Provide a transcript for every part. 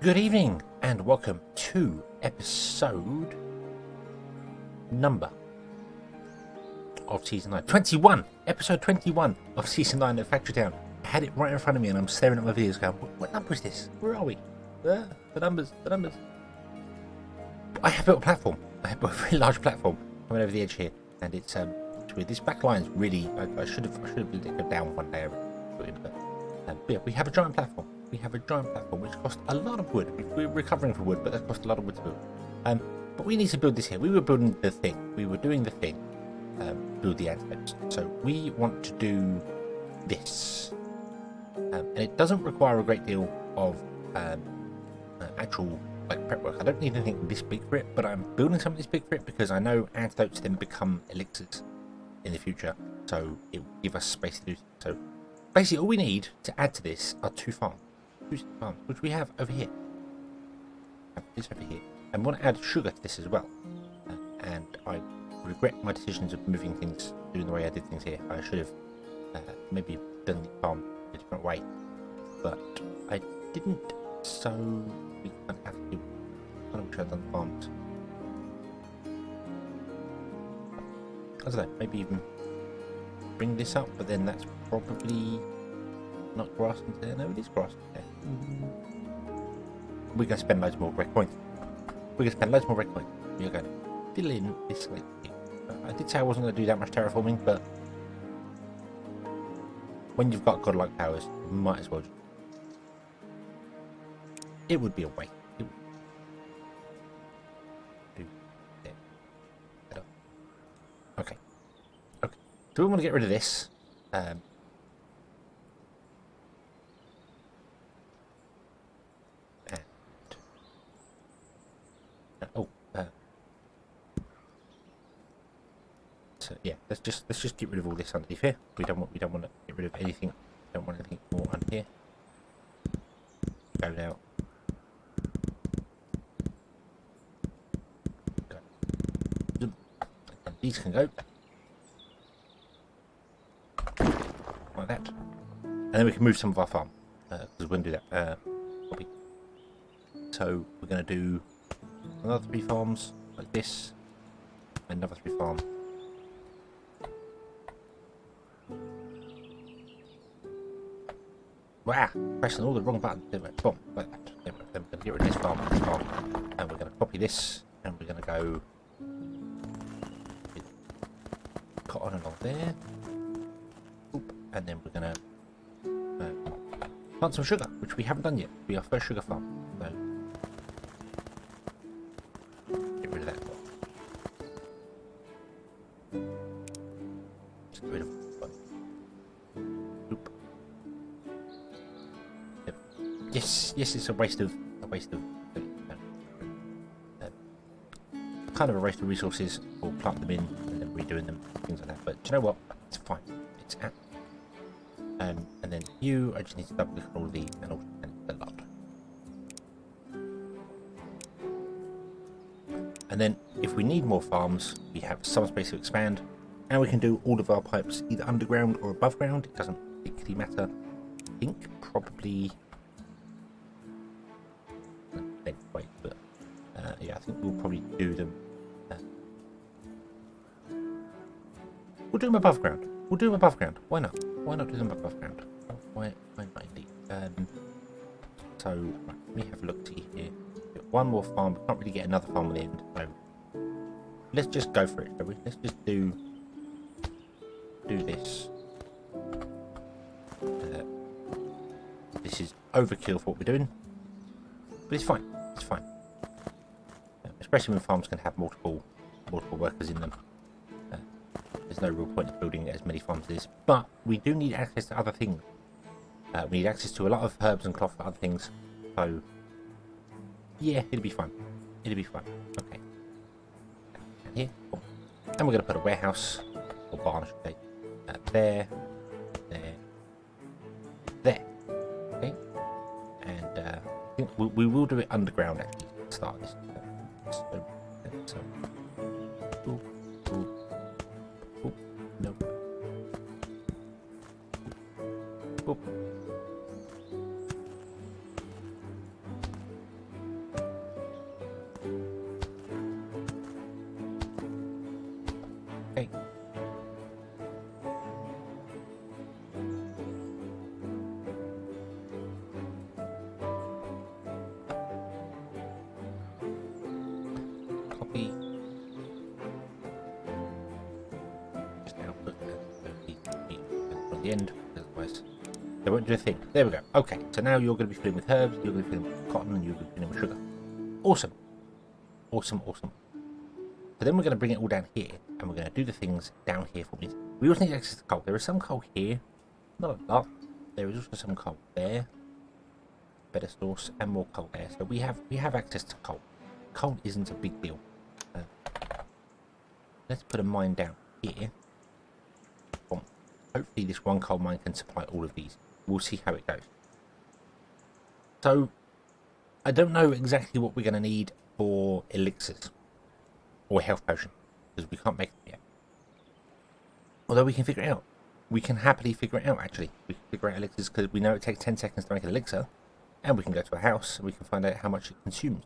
Good evening and welcome to episode number of season 9. 21! Episode 21 of season 9 at Factory Town. I had it right in front of me and I'm staring at my videos going, what number is this? Where are we? The numbers. I have built a platform. I have built a very large platform coming over the edge here, and it's weird. This back line is really, I should have let it go down one day, but yeah, we have a giant platform. We have a giant platform which cost a lot of wood. We're recovering for wood, but that cost a lot of wood to build. But we need to build this here. We were building the thing. We were doing the thing. Build the antidote. So we want to do this. And it doesn't require a great deal of actual prep work. I don't need anything this big for it, but I'm building something this big for it because I know antidotes then become elixirs in the future. So it will give us space to do so. Basically, all we need to add to this are two farms, which we have over here. This over here, and we want to add sugar to this as well. And I regret my decisions of moving things, doing the way I did things here. I should have maybe done the farm a different way, but I didn't. So we can't have to. I don't know, I've done farms. I don't know. Maybe even bring this up, but then that's probably not grass in there. No, it is grass in there. We're going to spend loads more red coins. We're going to spend loads more red coins. We're going to fill in this like here. I did say I wasn't going to do that much terraforming, but when you've got godlike powers, you might as well. It would be a waste. It would do that. Okay. So we want to get rid of this. So yeah, let's just get rid of all this underneath here. We don't want to get rid of anything. Don't want anything more under here. Go now. Go. These can go like that, and then we can move some of our farm because we're going to do that. Copy. So we're going to do another 3 farms like this, another 3 farms. Wow, pressing all the wrong buttons. Boom, like that. Then we're going to get rid of this farm, and we're going to copy this, and we're going to go cotton along there. Oop, and then we're going to plant some sugar, which we haven't done yet. It'll be our first sugar farm. So get rid of that. Just get rid of. Yes, it's a waste of kind of a waste of resources. We'll plant them in and then redoing them, things like that. But do you know what? It's fine. It's at. And then I just need to double click on all of these and a lot. And then if we need more farms, we have some space to expand, and we can do all of our pipes either underground or above ground. It doesn't particularly matter. I think probably. Yeah, I think we'll probably do them. We'll do them above ground. Why not? Why not do them above ground? Why not indeed? So right, let me have a look see here. One more farm. We can't really get another farm at the end. So let's just go for it, shall we? Let's just do this. This is overkill for what we're doing, but it's fine. It's fine. Especially when farms can have multiple workers in them. There's no real point in building as many farms as this. But we do need access to other things. We need access to a lot of herbs and cloth for other things. So, yeah, it'll be fun. Okay. And here. Oh. And we're going to put a warehouse, or barn I should say, there. Okay. And I think we will do it underground actually to start this. So. No. the end, because otherwise they won't do a thing. There we go. Okay, so now you're going to be filling with herbs, you're going to be filling with cotton, and you're going to be filling with sugar. Awesome. Awesome, awesome. So then we're going to bring it all down here, and we're going to do the things down here for me. We also need access to coal. There is some coal here, not a lot. There is also some coal there. Better source, and more coal there. So we have access to coal. Coal isn't a big deal. Let's put a mine down here. Boom. Hopefully this one coal mine can supply all of these. We'll see how it goes. So I don't know exactly what we're going to need for elixirs or health potion, because we can't make them yet. Although we can figure it out. We can happily figure it out, actually. We can figure out elixirs because we know it takes 10 seconds to make an elixir. And we can go to a house and we can find out how much it consumes.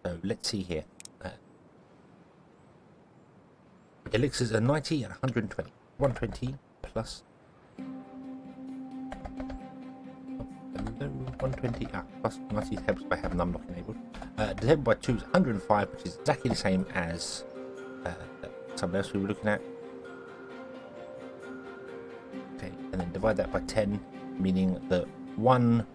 So let's see here. Elixirs are 90 and 120. 120 plus. 120 plus 90 helps by having unlock enabled. Divided by 2 is 105, which is exactly the same as something else we were looking at. Okay, and then divide that by 10, meaning that one.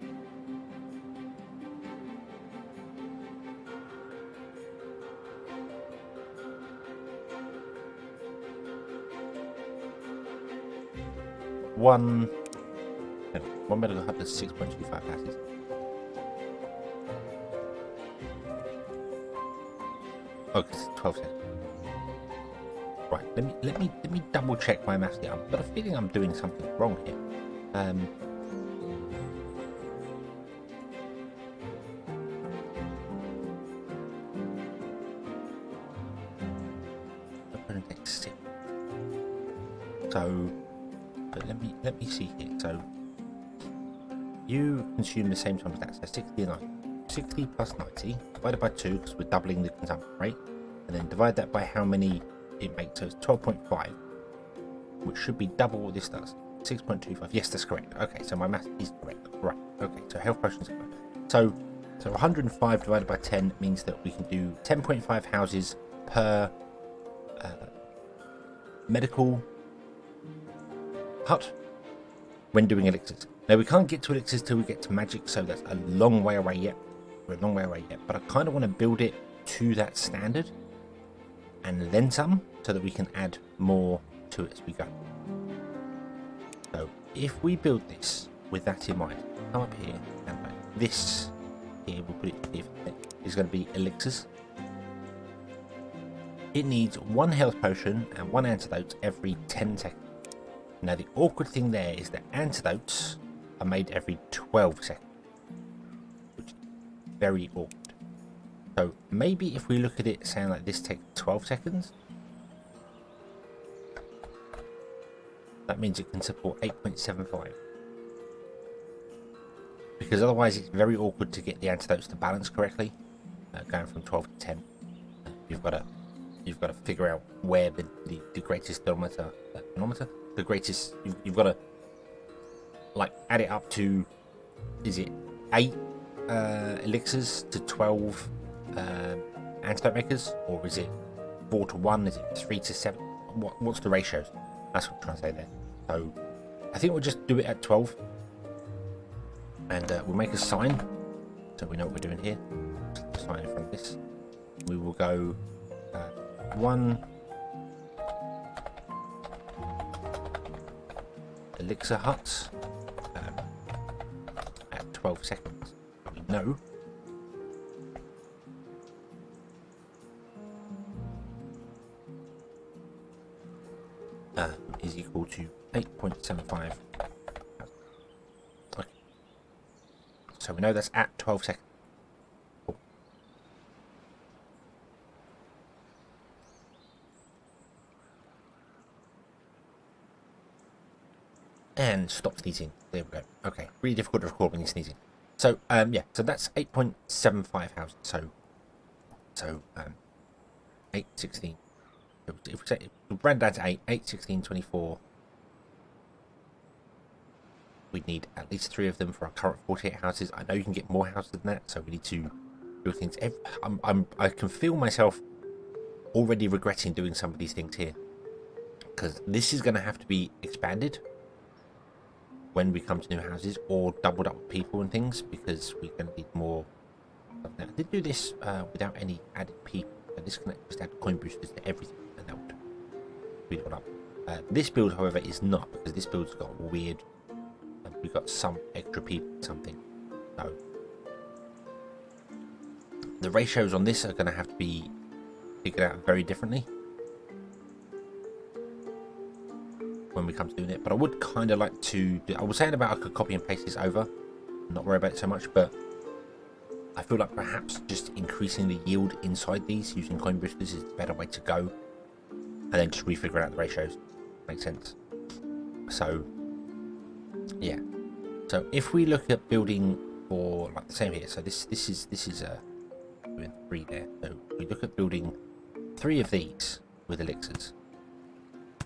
One medical hub is 6.25 passes. Oh, because it's 12 seconds. Right, let me double check my maths here. I've got a feeling I'm doing something wrong here. So, but let me see here. So you consume the same time as that, so 60 and 90. 60 plus 90 divided by 2, because we're doubling the consumption rate, and then divide that by how many it makes, so it's 12.5, which should be double what this does. 6.25. Yes, that's correct. Okay, so my math is correct. Right. Okay, so health potions are correct. So 105 divided by 10 means that we can do 10.5 houses per medical hut when doing elixirs. Now we can't get to elixirs till we get to magic, so that's a long way away yet. We're a long way away yet, but I kind of want to build it to that standard and then some, so that we can add more to it as we go. So if we build this with that in mind, come up here and this here, we'll put it here, is going to be elixirs. It needs 1 health potion and 1 antidote every 10 seconds. Now the awkward thing there is that antidotes are made every 12 seconds, which is very awkward. So maybe if we look at it saying like this takes 12 seconds, that means it can support 8.75. Because otherwise it's very awkward to get the antidotes to balance correctly, going from 12 to 10. You've got to figure out where the greatest the greatest, you've got to like add it up to, is it 8 elixirs to 12 antidote makers, or is it 4 to 1? Is it 3 to 7? What's the ratios? That's what I'm trying to say there. So I think we'll just do it at 12, and we'll make a sign so we know what we're doing here. Sign in front of this. We will go 1 elixir huts at 12 seconds. We know is equal to 8.75. Okay. So we know that's at 12 seconds. Cool. And stop sneezing. There we go. Okay, really difficult to record when you're sneezing. So yeah, so that's 8.75 houses. So 8, 16. If we say we round down to 8, 16, 24, we'd need at least 3 of them for our current 48 houses. I know you can get more houses than that, so we need to do things. I can feel myself already regretting doing some of these things here, because this is going to have to be expanded. when we come to new houses, or doubled up with people and things, because we're going to need more. Now, I did do this without any added people, so this can just add coin boosters to everything, and that would speed it up. This build, however, is not, because this build's got weird, we've got some extra people, something, so the ratios on this are going to have to be figured out very differently when we come to doing it. But I would kind of like to do, I was saying about I could copy and paste this over, not worry about it so much, but I feel like perhaps just increasing the yield inside these using coin boosters is the better way to go, and then just refigure out the ratios. Makes sense. So yeah, so if we look at building for like the same here, so this is doing 3 there, so we look at building 3 of these with elixirs.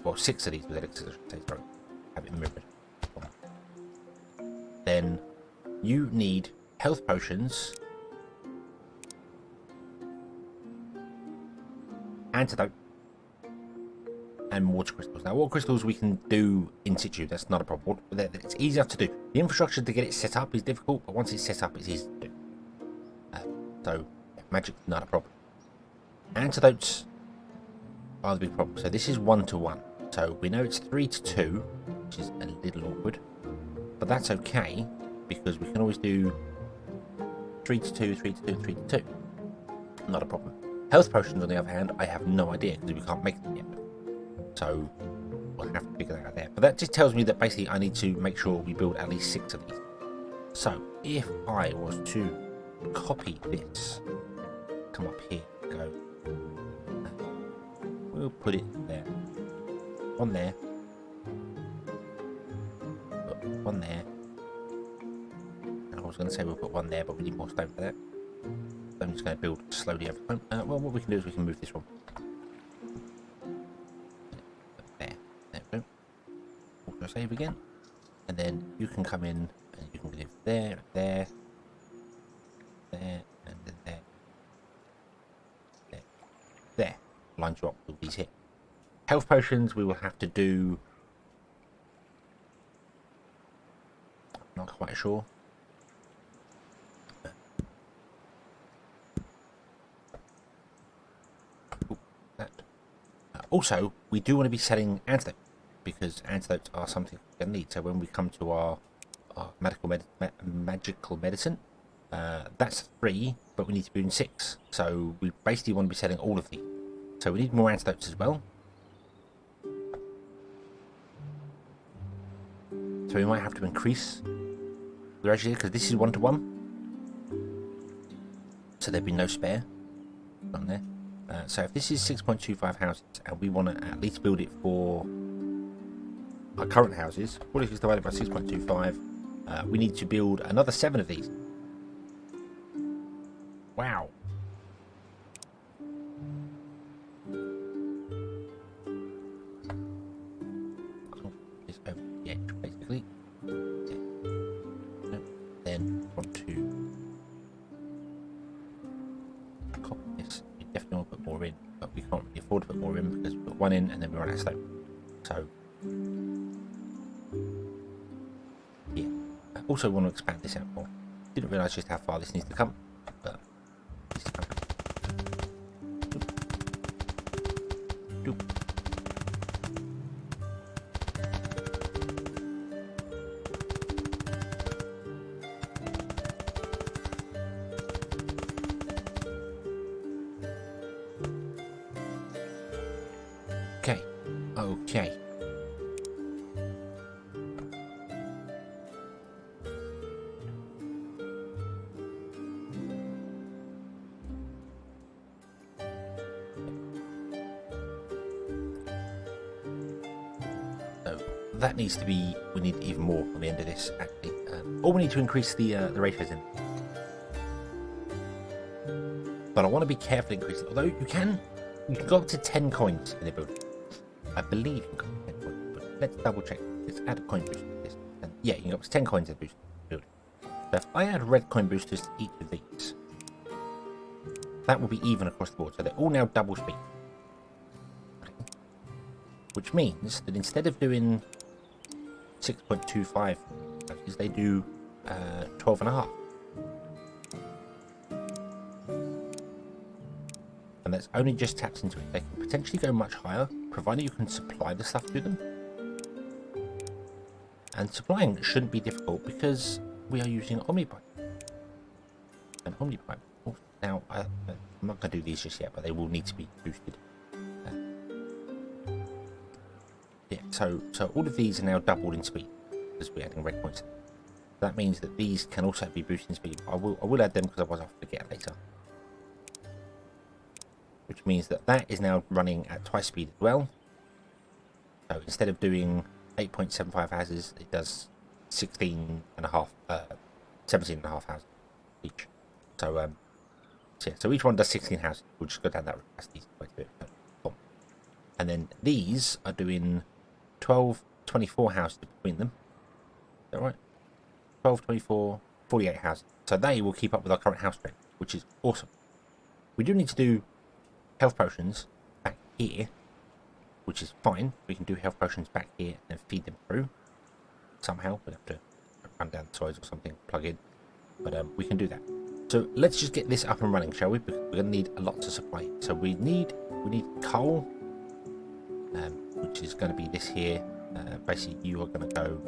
Well, 6 of these with elixirs, I should say, sorry. Have it remembered. Then you need health potions, antidote, and water crystals. Now, water crystals we can do in situ, that's not a problem. It's easy enough to do. The infrastructure to get it set up is difficult, but once it's set up, it's easy to do. So, yeah, magic's not a problem. Antidotes are the big problem. So this is 1 to 1. So we know it's 3 to 2, which is a little awkward, but that's okay because we can always do 3 to 2, 3 to 2, 3 to 2. Not a problem. Health potions, on the other hand, I have no idea because we can't make them yet. So we'll have to figure that out there. But that just tells me that basically I need to make sure we build at least 6 of these. So if I was to copy this, come up here, go. We'll put it there. 1 there. Put 1 there. And I was going to say we'll put 1 there, but we need more stone for that. So I'm just going to build slowly over time. Well, what we can do is we can move this one. There. There we go. Auto save again. And then you can come in and you can live there, there, there, and then there. There. There. Lines you up with these here. Health potions we will have to do. Not quite sure. That. Also, we do want to be selling antidote because antidotes are something we need. So when we come to our magical medicine, that's 3, but we need to be in 6. So we basically want to be selling all of these. So we need more antidotes as well. So we might have to increase the ratio because this is 1 to 1. So there'd be no spare on there. So if this is 6.25 houses and we want to at least build it for our current houses, what if it's divided by 6.25? We need to build another 7 of these. Wow. Basically. Then want to copy this. We definitely want to put more in, but we can't really afford to put more in because we put 1 in and then we run out of stone. So yeah. I also want to expand this out more. Didn't realise just how far this needs to come, but this is coming. Okay. So that needs to be, we need even more on the end of this actually. Or we need to increase the ratios in. But I want to be careful increasing, although you can go up to 10 coins in the building. I believe you can go up to 10 coins, but let's double check. Let's add a coin booster to this. And yeah, you can go up to 10 coins in the building. So if I add red coin boosters to each of these, that will be even across the board. So they're all now double speed. Okay. Which means that instead of doing 6.25 houses, they do 12.5. And that's only just tapped into it. They can potentially go much higher, provided you can supply the stuff to them. And supplying shouldn't be difficult because we are using Omnipipe. And Omnipipe. Now, I'm not going to do these just yet, but they will need to be boosted. Yeah, so all of these are now doubled in speed because we're adding red points. That means that these can also be boosted in speed. I will add them because otherwise I'll forget later. Which means that that is now running at twice speed as well. So instead of doing 8.75 houses, it does 17.5 houses each. So so each one does 16 houses. We'll just go down that route. That's the easy way to do it. Boom. And then these are doing 12, 24 houses between them. Is that right? 12, 24, 48 houses. So they will keep up with our current house strength, which is awesome. We do need to do health potions back here, which is fine. We can do health potions back here and feed them through. Somehow, we'll have to run down the sides or something, plug in. But we can do that. So let's just get this up and running, shall we? Because we're going to need a lot to supply. So we need coal, which is going to be this here. Basically, you are going to go.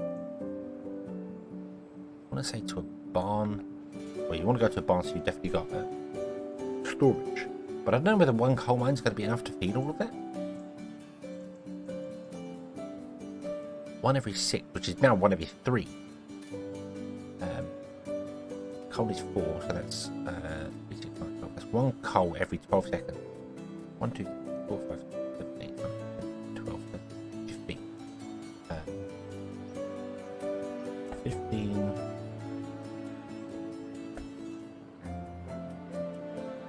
I want to say to a barn. Well, you want to go to a barn, so you definitely got storage. But I don't know whether one coal mine is going to be enough to feed all of that. 1 every 6, which is now 1 every 3. Coal is 4, so that's 3, 6, 9, 12. That's 1 coal every 12 seconds. 1, 2, 3, 4, 5, 6, 7, 8, 9, 10, 12, 13, 15. 15.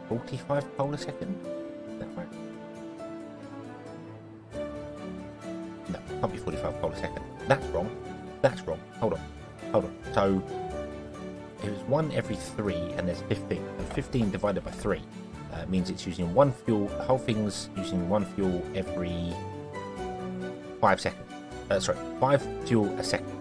45 coal a second? Is that right? No, it can't be 45 coal a second. That's wrong. That's wrong. Hold on. So, it was 1 every 3 and there's 15. And 15 divided by 3 means it's using 1 fuel. The whole thing's using 1 fuel every 5 seconds. 5 fuel a second.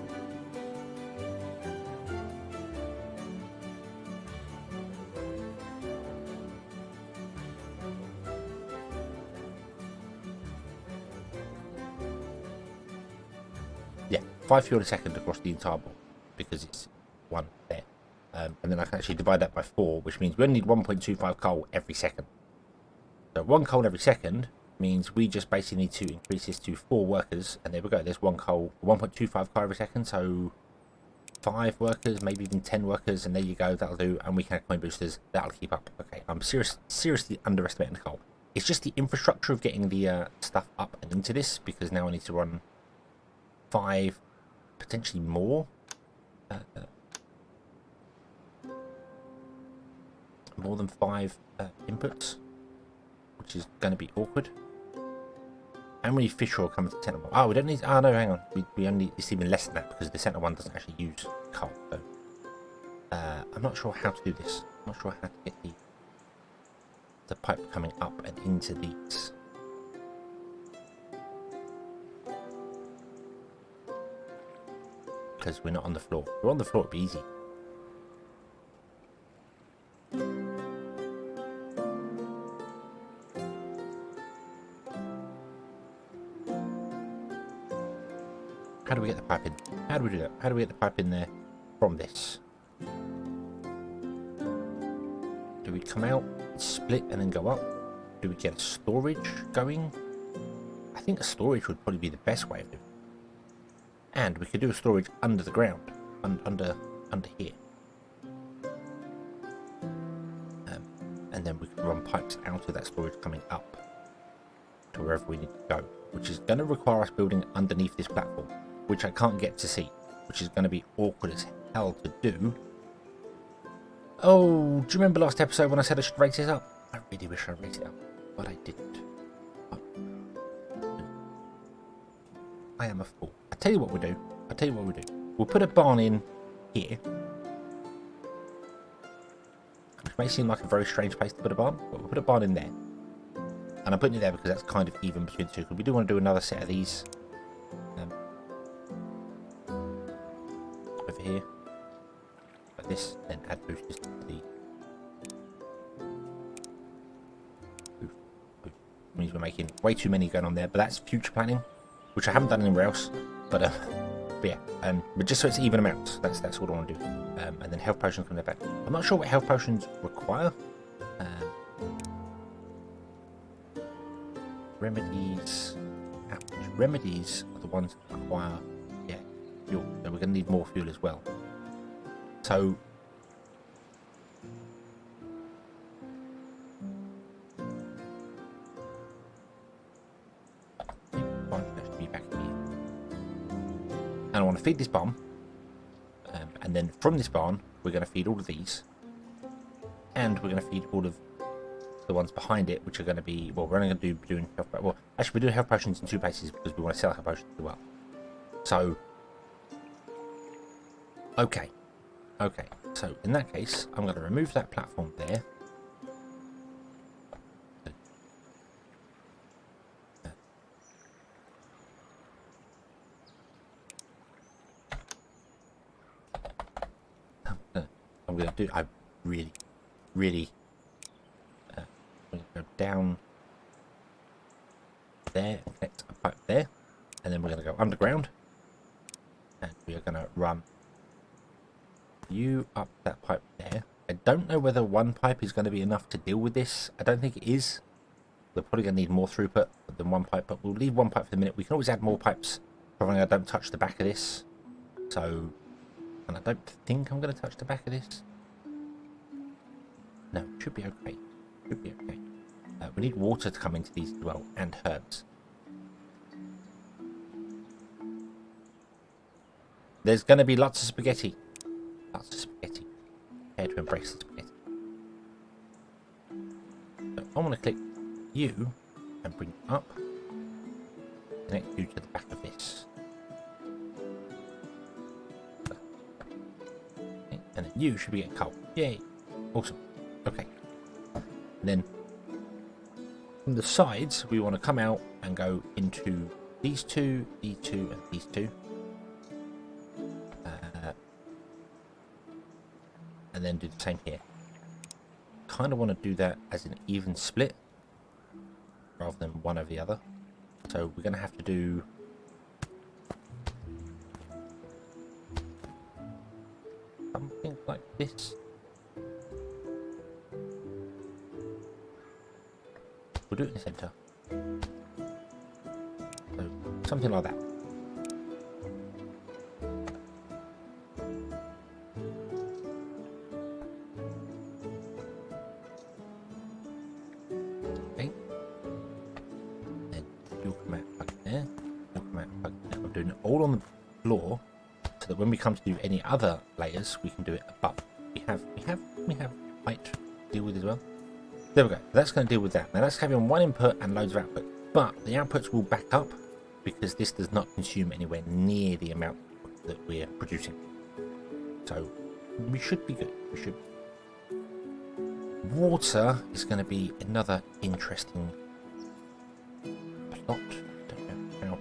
Yeah, 5 fuel a second across the entire board because it's 1 there. And then I can actually divide that by 4, which means we only need 1.25 coal every second. So 1 coal every second means we just basically need to increase this to 4 workers, and there we go. There's 1 coal, 1.25 coal every second, so 5 workers, maybe even 10 workers, and there you go. That'll do, and we can add coin boosters. That'll keep up. Okay, I'm seriously underestimating the coal. It's just the infrastructure of getting the stuff up and into this, because now I need to run 5, potentially more. More than 5 inputs, which is going to be awkward. How many fish oil come to the center one? Oh, we don't need. Oh no, hang on. We only. It's even less than that because the center one doesn't actually use coal. So I'm not sure how to do this. I'm not sure how to get the pipe coming up and into these. Because we're not on the floor. If we're on the floor, it'd be easy. How do we get the pipe in? How do we do that? How do we get the pipe in there from this? Do we come out, split, and then go up? Do we get a storage going? I think a storage would probably be the best way of doing it. And we could do a storage under the ground, under here. And then we can run pipes out of that storage coming up to wherever we need to go, which is going to require us building underneath this platform, which I can't get to see, which is going to be awkward as hell to do. Oh, do you remember last episode when I said I should rate this up? I really wish I rated it up, but I didn't. I am a fool. I tell you what we'll do. We'll put a barn in here. Which may seem like a very strange place to put a barn, but we'll put a barn in there. And I'm putting it there because that's kind of even between the two. Because we do want to do another set of these. we're making way too many going on there, but that's future planning, which I haven't done anywhere else. But yeah, but just so it's even amounts, that's what I want to do. And then health potions come back. I'm not sure what health potions require. Remedies are the ones that require, yeah, fuel. So we're going to need more fuel as well. So be back here. And I want to feed this barn, and then from this barn we're going to feed all of these, and we're going to feed all of the ones behind it, which are going to be, well, we're only going to be doing health, well, actually we're doing health potions in 2 places because we want to sell health potions as well. So okay, so in that case I'm going to remove that platform there. I'm going to do, I really go down there, connect a pipe there, and then we're going to go underground, and we are going to run you up that pipe there. I don't know whether 1 pipe is going to be enough to deal with this. I don't think it is. We're probably going to need more throughput than 1 pipe, but we'll leave 1 pipe for the minute. We can always add more pipes, providing I don't touch the back of this. So, and I don't think I'm going to touch the back of this. No, it should be okay. Should be okay. We need water to come into these as well, and herbs. There's going to be lots of spaghetti. Lots of spaghetti. Prepare to embrace the spaghetti. So I want to click you and bring it up. Connect you to the back of this. Okay, and then you should be getting coal. Yay! Awesome. Okay. And then from the sides, we want to come out and go into these 2, these 2, and these 2. And then do the same here. Kind of want to do that as an even split rather than one over the other. So we're going to have to do something like this. We'll do it in the center. So something like that. Okay. Then you'll come out back there. You'll come out back there. I'm doing it all on the floor so that when we come to do any other layers, we can do it above. We have height to deal with as well. There we go. That's going to deal with that. Now that's having 1 input and loads of output, but the outputs will back up because this does not consume anywhere near the amount that we're producing. So we should be good. We should. Water is going to be another interesting plot. Don't know how.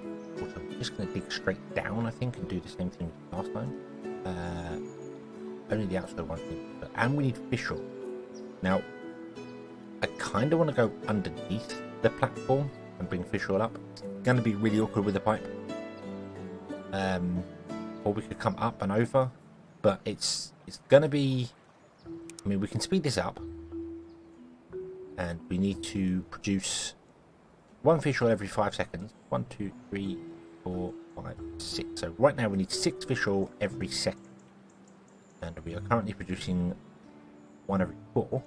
I'm just going to dig straight down, I think, and do the same thing as last time. Only the outside one thing, and we need fish oil. Now, I kind of want to go underneath the platform and bring fish oil up. It's going to be really awkward with the pipe. Or we could come up and over, but it's going to be. I mean, we can speed this up, and we need to produce 1 fish oil every 5 seconds. 1, 2, 3, 4, 5, 6. So right now we need 6 fish oil every second, and we are currently producing 1 every 4.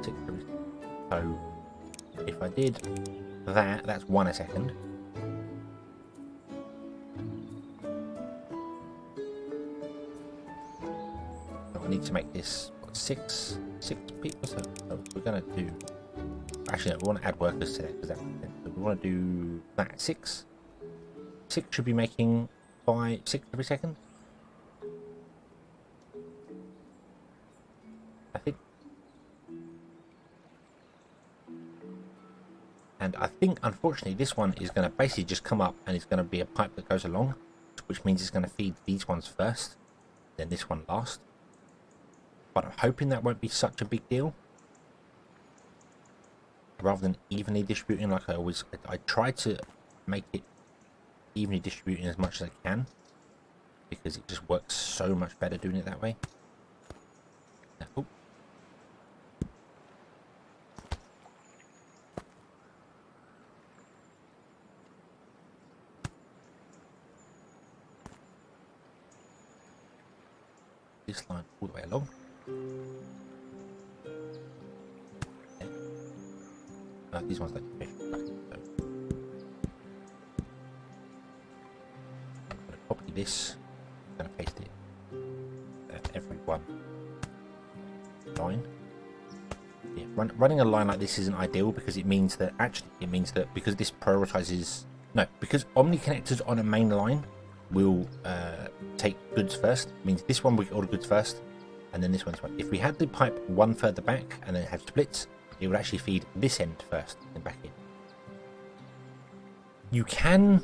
6 every. So if I did that, that's 1 a second. So I need to make this what, 6 people. So we're gonna do. Actually, no, we want to add workers to that because that makes sense. So we want to do that 6. 6 should be making 6 every second. I think. And I think, unfortunately, this one is going to basically just come up and it's going to be a pipe that goes along, which means it's going to feed these ones first, then this one last. But I'm hoping that won't be such a big deal. rather than evenly distributing like I try to make it evenly distributing as much as I can, because it just works so much better doing it that way. Oh. This line all the way along. These ones like fish. So I'm going to copy this. I'm going to paste it every one line. Yeah, running a line like this isn't ideal, because it means that because this prioritizes because Omni connectors on a main line will take goods first. It means this one will get all the goods first, and then this one's one. If we had the pipe one further back and then have splits, it would actually feed this end first and back in. You can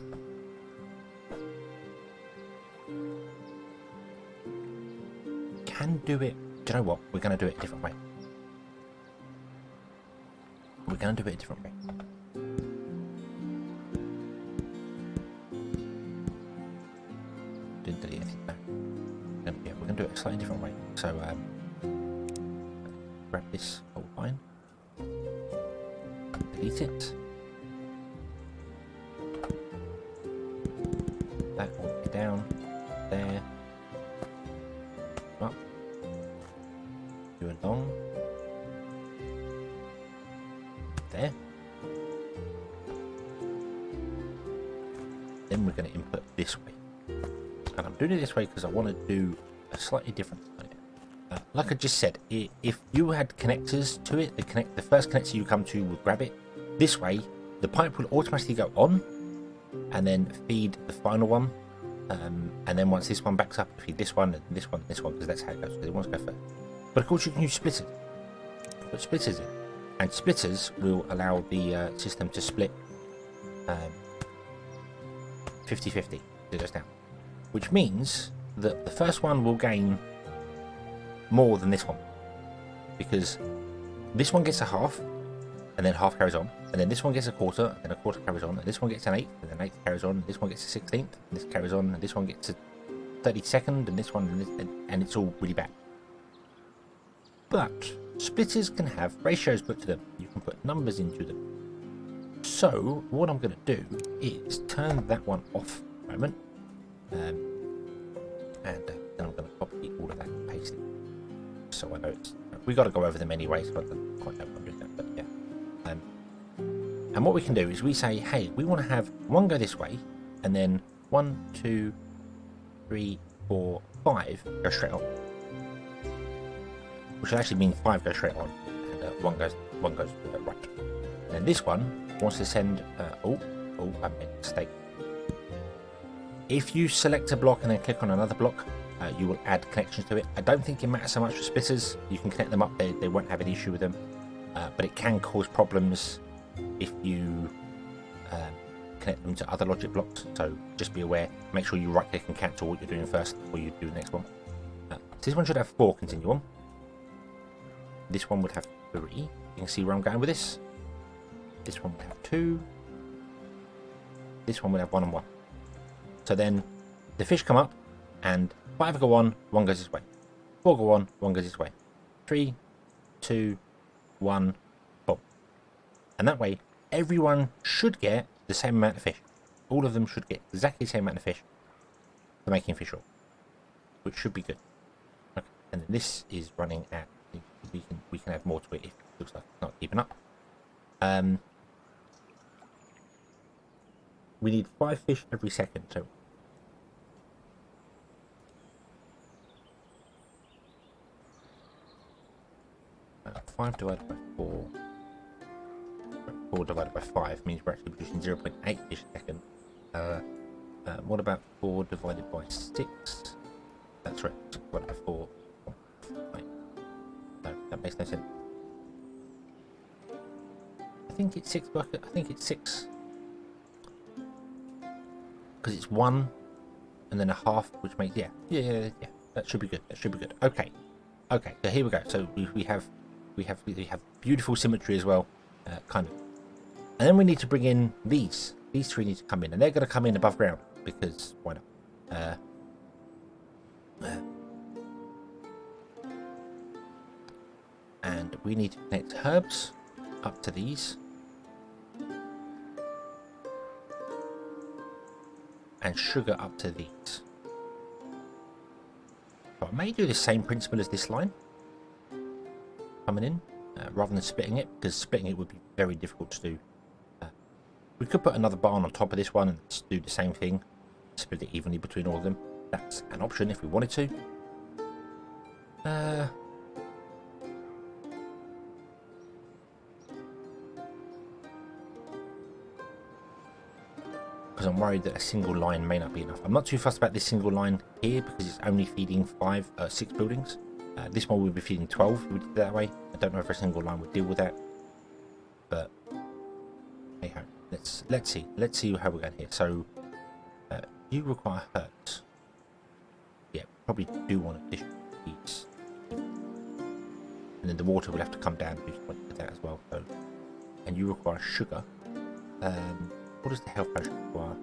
do it. Do you know what? We're going to do it a different way. We're going to do it a different way. Didn't delete anything. No. Yeah, we're going to do it a slightly different way. So, grab this whole line. Delete it. That will be down there. Up. Do along. There. Then we're going to input this way. And I'm doing it this way because I want to do a slightly different idea. Like I just said, if you had connectors to it, the first connector you come to will grab it. This way, the pipe will automatically go on and then feed the final one. And then once this one backs up, feed this one and this one and this one, because that's how it goes. So they want to go first. But of course, you can use splitters. Put splitters in. And splitters will allow the system to split 50-50. It goes down. Which means that the first one will gain more than this one, because this one gets a half and then half carries on, and then this one gets a quarter and then a quarter carries on, and this one gets an eighth and then eighth carries on, and this one gets a 16th and this carries on, and this one gets a 32nd and this one and, this, and it's all really bad. But splitters can have ratios put to them. You can put numbers into them. So what I'm going to do is turn that one off for a moment, and then I'm going to copy all of that and paste it. So I know it's, we got to go over them anyway, so I don't quite know what I'm doing that, but yeah. And what we can do is we say, hey, we want to have one go this way, and then 1, 2, 3, 4, 5 go straight on, which will actually mean 5 go straight on, and one goes right. And then this one wants to send. I made a mistake. If you select a block and then click on another block, you will add connections to it. I don't think it matters so much for splitters. You can connect them up, they won't have any issue with them. But it can cause problems if you connect them to other logic blocks. So just be aware, make sure you right click and cancel what you're doing first before you do the next one. So this one should have 4 continuum. This one would have 3. You can see where I'm going with this. This one would have 2. This one would have 1 and 1. So then the fish come up and 5 go on, 1 goes this way. 4 go on, 1 goes this way. 3, 2, 1, boom. And that way, everyone should get the same amount of fish. All of them should get exactly the same amount of fish for making fish roll, which should be good. Okay. And then this is running at, we can add more to it if it looks like it's not keeping up. We need 5 fish every second, so 5 divided by 4. 4 divided by 5 means we're actually producing 0.8 fish a second. What about 4 divided by 6? That's right, 6 divided by 4. No, that makes no sense. I think it's 6 bucket. I think it's 6. Because it's 1 and then a half, which makes, yeah. That should be good. That should be good. Okay. So here we go. So we have beautiful symmetry as well. kind of. And then we need to bring in these. These three need to come in, and they're going to come in above ground because why not? And we need to connect herbs up to these, and sugar up to these. So I may do the same principle as this line coming in, rather than splitting it, because splitting it would be very difficult to do. We could put another barn on top of this one and do the same thing, split it evenly between all of them. That's an option if we wanted to. Because I'm worried that a single line may not be enough. I'm not too fussed about this single line here because it's only feeding 6 buildings. This one will be feeding 12 if we did it that way. I don't know if a single line would deal with that, but hey ho. Let's see how we're going here. So you require herbs. Yeah, probably do want additional heats, and then the water will have to come down to that as well. So, and you require sugar. What does the health potion require?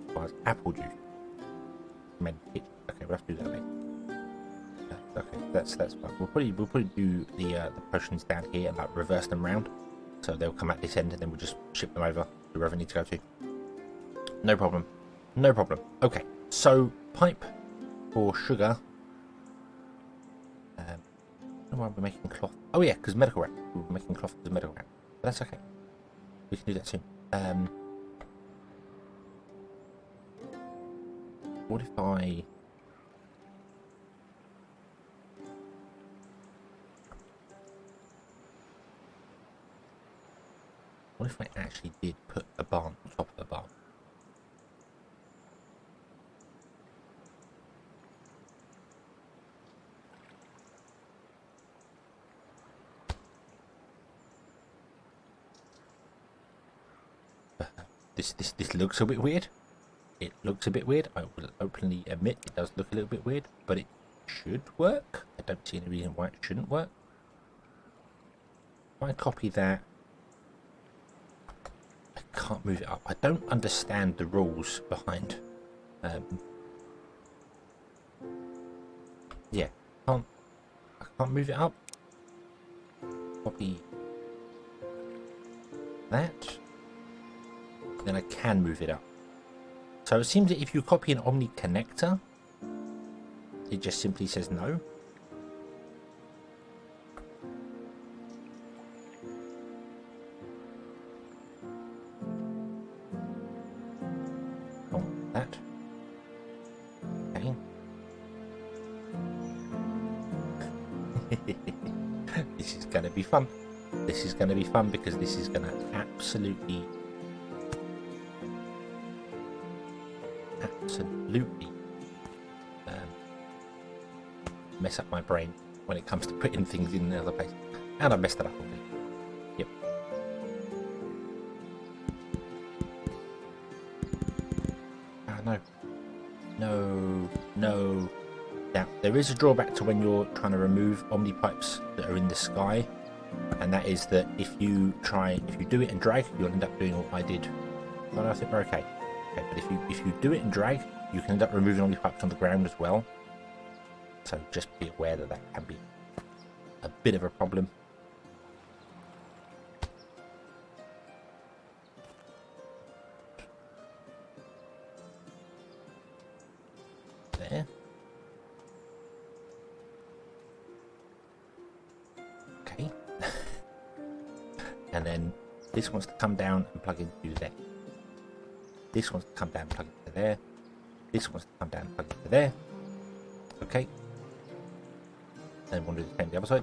Requires apple juice. Okay, we'll have to do that later. Okay, that's fine. We'll probably do the potions down here and like reverse them round, so they'll come at this end, and then we'll just ship them over to wherever we need to go to. No problem. No problem. Okay, so pipe for sugar. I don't know why we're making cloth. Oh yeah, because medical wrap. We're making cloth as medical wrap. But that's okay. We can do that soon. What if I... What if I actually did put a barn on top of the barn? This looks a bit weird. It looks a bit weird. I will openly admit it does look a little bit weird, but it should work. I don't see any reason why it shouldn't work. If I copy that, I can't move it up. I don't understand the rules behind. Yeah, I can't move it up. Copy that. Then I can move it up. So it seems that if you copy an Omni connector, it just simply says no. Oh, that. Okay. This is going to be fun. This is going to be fun because this is going to absolutely mess up my brain when it comes to putting things in the other place, and I messed it up already. Yep. No. Now there is a drawback to when you're trying to remove Omnipipes that are in the sky, and that is that if you do it and drag, you'll end up doing what I did. I think we're okay. Okay, but if you do it and drag, you can end up removing Omnipipes on the ground as well. So just be aware that can be a bit of a problem. There. Okay. And then this wants to come down and plug into there. This wants to come down and plug into there. This wants to come down and plug into there. Okay. And we'll do the same on the other side.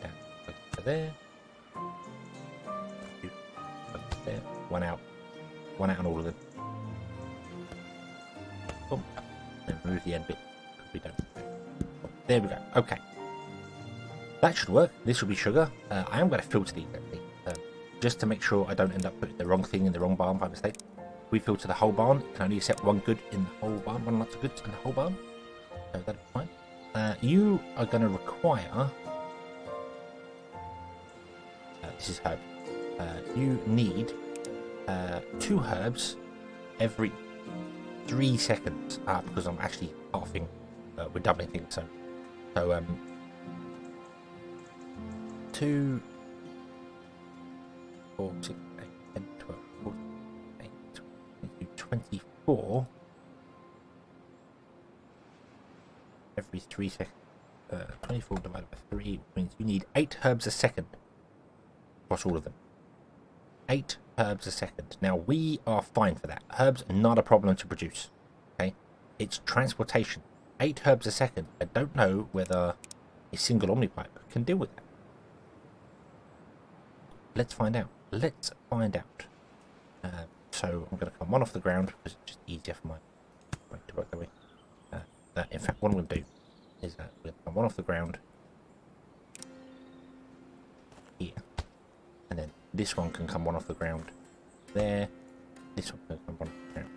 Down, plug into there. Plug into there. One out on all of them. Boom. And remove the end bit because we don't. There we go. Okay. That should work. This will be sugar. I am going to filter these actually. just to make sure I don't end up putting the wrong thing in the wrong barn by mistake. We filter the whole barn. You can only accept one good in the whole barn, one lot of goods in the whole barn. So that's fine. You are going to require... this is herb. You need 2 herbs every 3 seconds. Because I'm actually halving. We're doubling things. So 2, 4, 6, 8, 10, 12, 14, 8, 22, 24 every 3 seconds. 24 divided by 3 means you need 8 herbs a second across all of them. 8 herbs a second. Now we are fine for that. Herbs are not a problem to produce. Okay, it's transportation. 8 herbs a second. I don't know whether a single Omnipipe can deal with that. Let's find out. Let's find out. So I'm going to come one off the ground because it's just easier for my brain to work that way. In fact, what I'm going to do is we're going to come one off the ground here, and then this one can come one off the ground there. This one can come one off the ground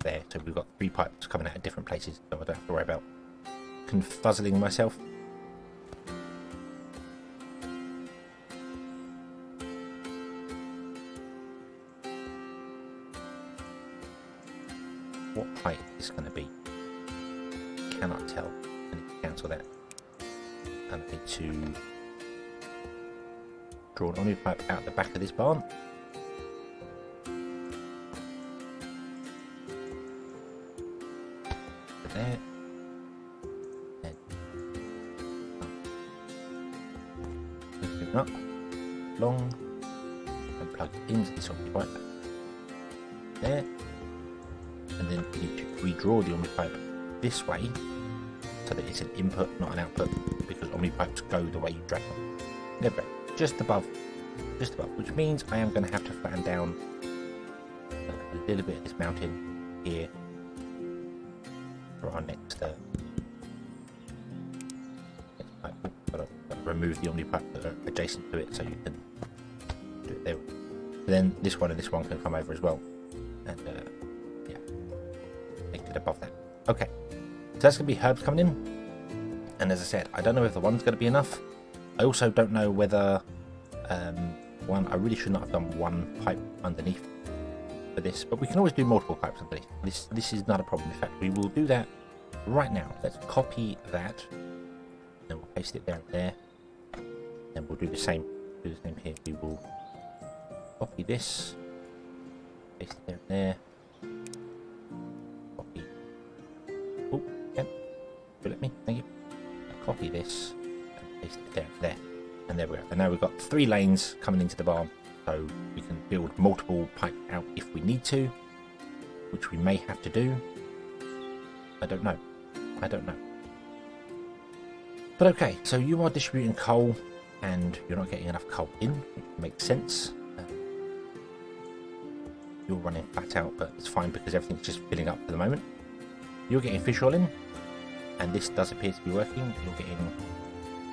there. So we've got 3 pipes coming out of different places, so I don't have to worry about confuzzling myself. What height is this going to be? Cannot tell. I need to cancel that. And I need to draw an Omnipipe out the back of this barn. There. And move it up, long, and plug it into this Omnipipe. There. And then you need to redraw the Omnipipe this way so that it's an input, not an output, because Omnipipes go the way you drag them. There we go. Just above, which means I am going to have to flatten down a little bit of this mountain here for our next pipe. Got to remove the Omnipipe that are adjacent to it so you can do it there. But then this one and this one can come over as well, and yeah, make it above that. Okay, so that's going to be herbs coming in, and as I said, I don't know if the one's going to be enough. I also don't know whether I really should not have done 1 pipe underneath for this, but we can always do multiple pipes underneath. This is not a problem. In fact, we will do that right now. Let's copy that, and we'll paste it down there, and we'll do the same. Do the same here. We will copy this, paste it down there. Copy. Oh, yeah. Let me. Thank you. Copy this. Paste it down there, and there we go. And now we've got 3 lanes coming into the barn, so we can build multiple pipe out if we need to, which we may have to do. I don't know. But okay, so you are distributing coal, and you're not getting enough coal in, which makes sense. You're running flat out, but it's fine because everything's just filling up for the moment. You're getting fish oil in, and this does appear to be working. You're getting...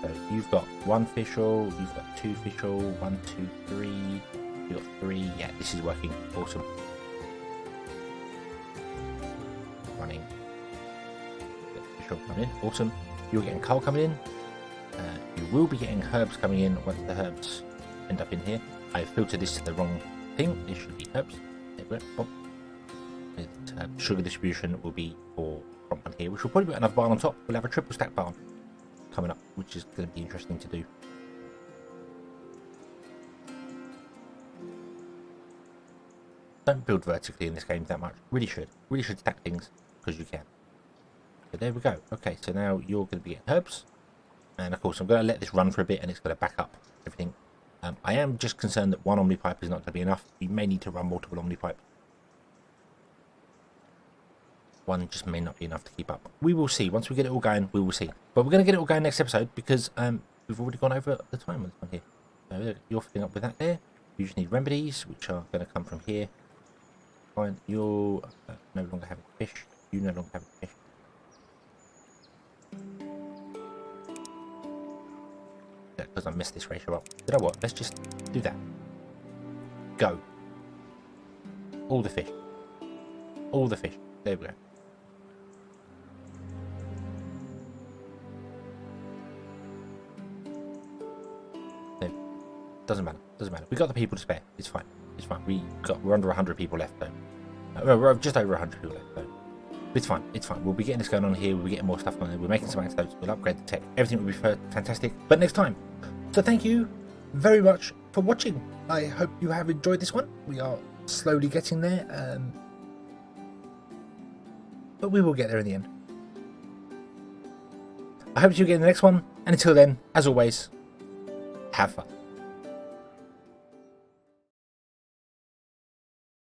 So you've got 1 fish oil, you've got 2 fish oil, 1, 2, 3, you've got 3, yeah, this is working, awesome. Running, fish oil coming in, awesome. You're getting coal coming in, you will be getting herbs coming in once the herbs end up in here. I've filtered this to the wrong thing, this should be herbs, there we go. Sugar distribution will be for from one here, which will probably be another barn on top. We'll have a triple stack barn coming up, which is going to be interesting to do. Don't build vertically in this game that much. Really should stack things because you can. So there we go. Okay, so now you're going to be getting herbs, and of course I'm going to let this run for a bit, and it's going to back up everything. I am just concerned that 1 Omnipipe is not going to be enough. We may need to run multiple Omnipipes. 1 just may not be enough to keep up. We will see. Once we get it all going, we will see. But we're going to get it all going next episode because we've already gone over the time on this one here. So you're filling up with that there. You just need remedies, which are going to come from here. Fine. You're no longer having fish. You no longer having fish. Because I messed this ratio up. You know what? Let's just do that. Go. All the fish. All the fish. There we go. No, doesn't matter. Doesn't matter. We got the people to spare. It's fine. It's fine. We're under 100 people left though. We're just over 100 people left though. It's fine. It's fine. We'll be getting this going on here. We'll be getting more stuff on there. We're making some antidotes. We'll upgrade the tech. Everything will be fantastic. But next time. So thank you very much for watching. I hope you have enjoyed this one. We are slowly getting there. But we will get there in the end. I hope you get in the next one. And until then, as always, have fun.